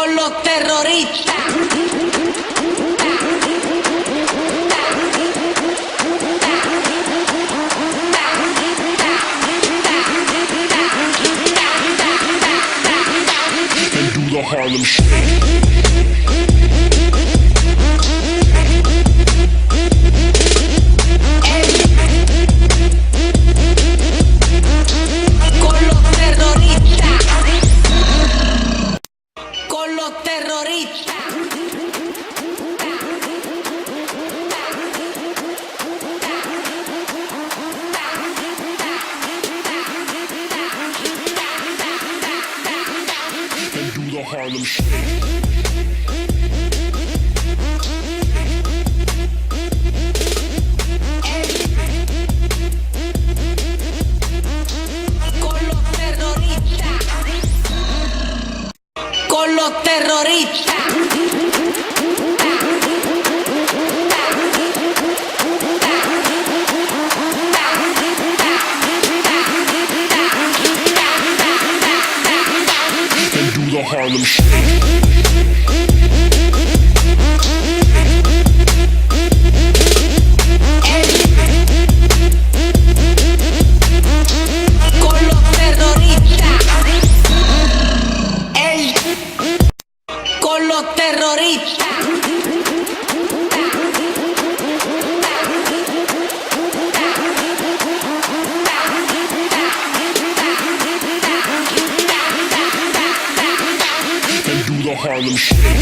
con los terroristas. And do the Harlem Shake. Harlem Shake. Con los terroristas. And do the Harlem Shake. Con los terroristas. And do the Harlem Shake.